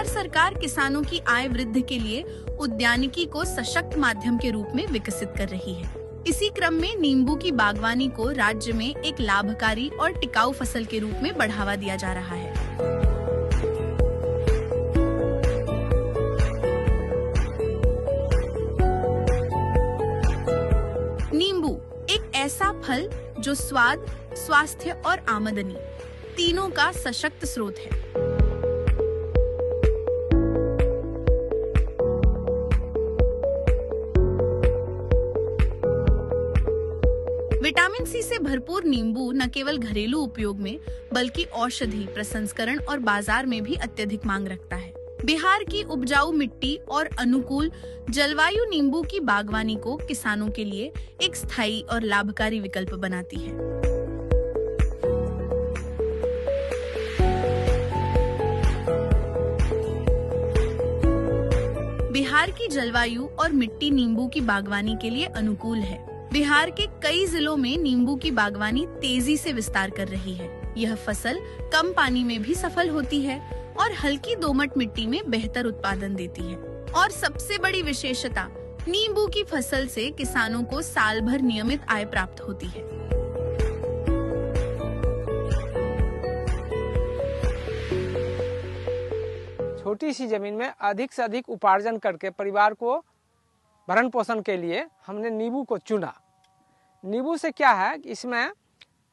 बिहार सरकार किसानों की आय वृद्धि के लिए उद्यानिकी को सशक्त माध्यम के रूप में विकसित कर रही है। इसी क्रम में नींबू की बागवानी को राज्य में एक लाभकारी और टिकाऊ फसल के रूप में बढ़ावा दिया जा रहा है। नींबू एक ऐसा फल जो स्वाद, स्वास्थ्य और आमदनी तीनों का सशक्त स्रोत है। विटामिन सी से भरपूर नींबू न केवल घरेलू उपयोग में बल्कि औषधि, प्रसंस्करण और बाजार में भी अत्यधिक मांग रखता है। बिहार की उपजाऊ मिट्टी और अनुकूल जलवायु नींबू की बागवानी को किसानों के लिए एक स्थायी और लाभकारी विकल्प बनाती है। बिहार की जलवायु और मिट्टी नींबू की बागवानी के लिए अनुकूल है। बिहार के कई जिलों में नींबू की बागवानी तेजी से विस्तार कर रही है। यह फसल कम पानी में भी सफल होती है और हल्की दोमट मिट्टी में बेहतर उत्पादन देती है। और सबसे बड़ी विशेषता, नींबू की फसल से किसानों को साल भर नियमित आय प्राप्त होती है। छोटी सी जमीन में अधिक से अधिक उपार्जन करके परिवार को भरण पोषण के लिए हमने नींबू को चुना। नींबू से क्या है कि इसमें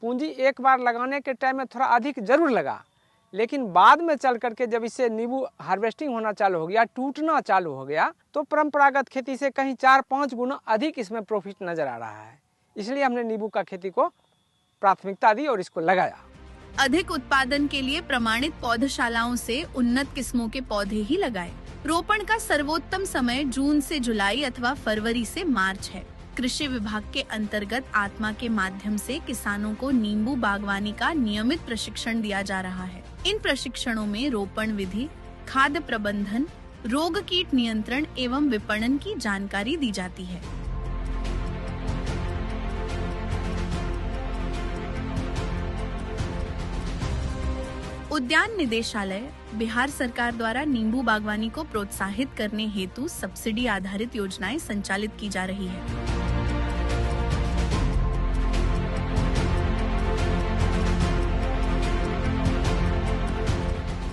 पूंजी एक बार लगाने के टाइम में थोड़ा अधिक जरूर लगा, लेकिन बाद में चल करके जब इससे नींबू हार्वेस्टिंग होना चालू हो गया, टूटना चालू हो गया, तो परंपरागत खेती से कहीं 4-5 गुना अधिक इसमें प्रॉफिट नजर आ रहा है। इसलिए हमने नींबू का खेती को प्राथमिकता दी और इसको लगाया। अधिक उत्पादन के लिए प्रमाणित पौधशालाओं से उन्नत किस्मों के पौधे ही लगाएं। रोपण का सर्वोत्तम समय जून से जुलाई अथवा फरवरी से मार्च है। कृषि विभाग के अंतर्गत आत्मा के माध्यम से किसानों को नींबू बागवानी का नियमित प्रशिक्षण दिया जा रहा है। इन प्रशिक्षणों में रोपण विधि, खाद्य प्रबंधन, रोग कीट नियंत्रण एवं विपणन की जानकारी दी जाती है। उद्यान निदेशालय बिहार सरकार द्वारा नींबू बागवानी को प्रोत्साहित करने हेतु सब्सिडी आधारित योजनाएं संचालित की जा रही है।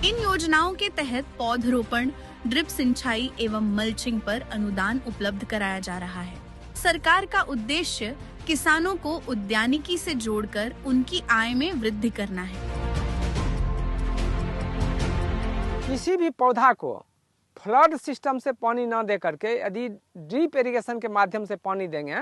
इन योजनाओं के तहत पौधरोपण, ड्रिप सिंचाई एवं मल्चिंग पर अनुदान उपलब्ध कराया जा रहा है। सरकार का उद्देश्य किसानों को उद्यानिकी से जोड़कर उनकी आय में वृद्धि करना है। किसी भी पौधा को फ्लड सिस्टम से पानी ना दे करके यदि ड्रिप इरिगेशन के माध्यम से पानी देंगे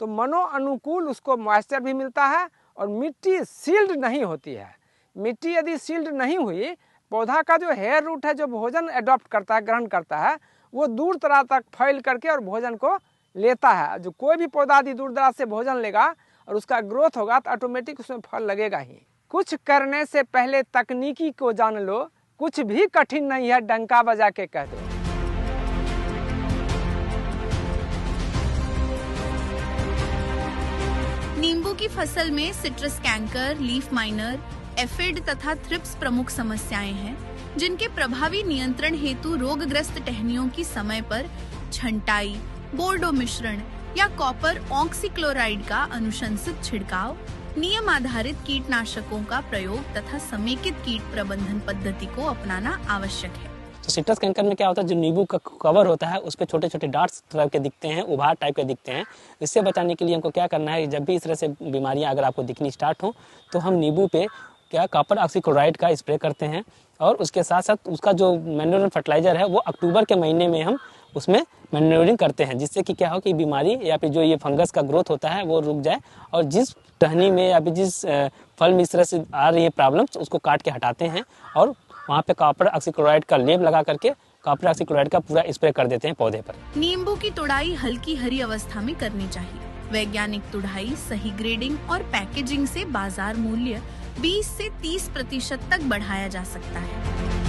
तो मनो अनुकूल उसको मॉइस्चर भी मिलता है और मिट्टी सील्ड नहीं होती है। मिट्टी यदि सील्ड नहीं हुई, पौधा का जो हेयर रूट है, जो भोजन एडॉप्ट करता है, ग्रहण करता है, वो दूर दराज तक फैल करके और भोजन को लेता है। जो कोई भी पौधा यदि दूर दराज से भोजन लेगा और उसका ग्रोथ होगा तो ऑटोमेटिक उसमें फल लगेगा ही। कुछ करने से पहले तकनीकी को जान लो, कुछ भी कठिन नहीं है, डंका बजा के कह दो। नींबू की फसल में citrus canker, leaf miner, aphid तथा थ्रिप्स प्रमुख समस्याएं हैं, जिनके प्रभावी नियंत्रण हेतु रोगग्रस्त टहनियों की समय पर छंटाई, बोर्डो मिश्रण या कॉपर ऑक्सीक्लोराइड का अनुशंसित छिड़काव, नियम आधारित कीटनाशकों का प्रयोग तथा समेकित कीट प्रबंधन पद्धति को अपनाना आवश्यक है। तो सिट्रस कैंकर में क्या होता है, जो नींबू का कवर होता है उस पे छोटे छोटे डार्ट्स टाइप के दिखते हैं, उभार टाइप के दिखते हैं। इससे बचाने के लिए हमको क्या करना है, जब भी इस तरह से बीमारियां अगर आपको दिखनी स्टार्ट हो तो हम नींबू पे क्या कॉपर ऑक्सीक्लोराइड का स्प्रे करते हैं और उसके साथ साथ उसका जो मैन्योर फर्टिलाइजर है वो अक्टूबर के महीने में हम उसमें मैन्योरिंग करते हैं, जिससे कि क्या हो कि बीमारी या फिर जो ये फंगस का ग्रोथ होता है वो रुक जाए और जिस टहनी में या फिर जिस फल में इस तरह से आ रही है प्रॉब्लम्स उसको काट के हटाते हैं और वहाँ पे कॉपर ऑक्सीक्लोराइड का लेप लगा करके कॉपर ऑक्सीक्लोराइड का पूरा स्प्रे कर देते हैं पौधे पर। नींबू की तुड़ाई हल्की हरी अवस्था में करनी चाहिए। वैज्ञानिक तुड़ाई, सही ग्रेडिंग और पैकेजिंग से बाजार मूल्य 20 से 30% तक बढ़ाया जा सकता है।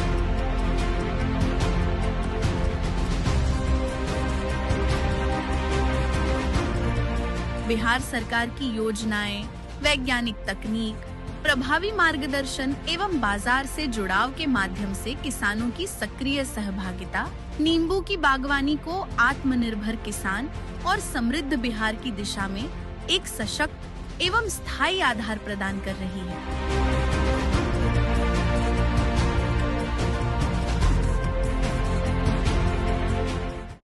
बिहार सरकार की योजनाएं, वैज्ञानिक तकनीक, प्रभावी मार्गदर्शन एवं बाजार से जुड़ाव के माध्यम से किसानों की सक्रिय सहभागिता नींबू की बागवानी को आत्मनिर्भर किसान और समृद्ध बिहार की दिशा में एक सशक्त एवं स्थायी आधार प्रदान कर रही है।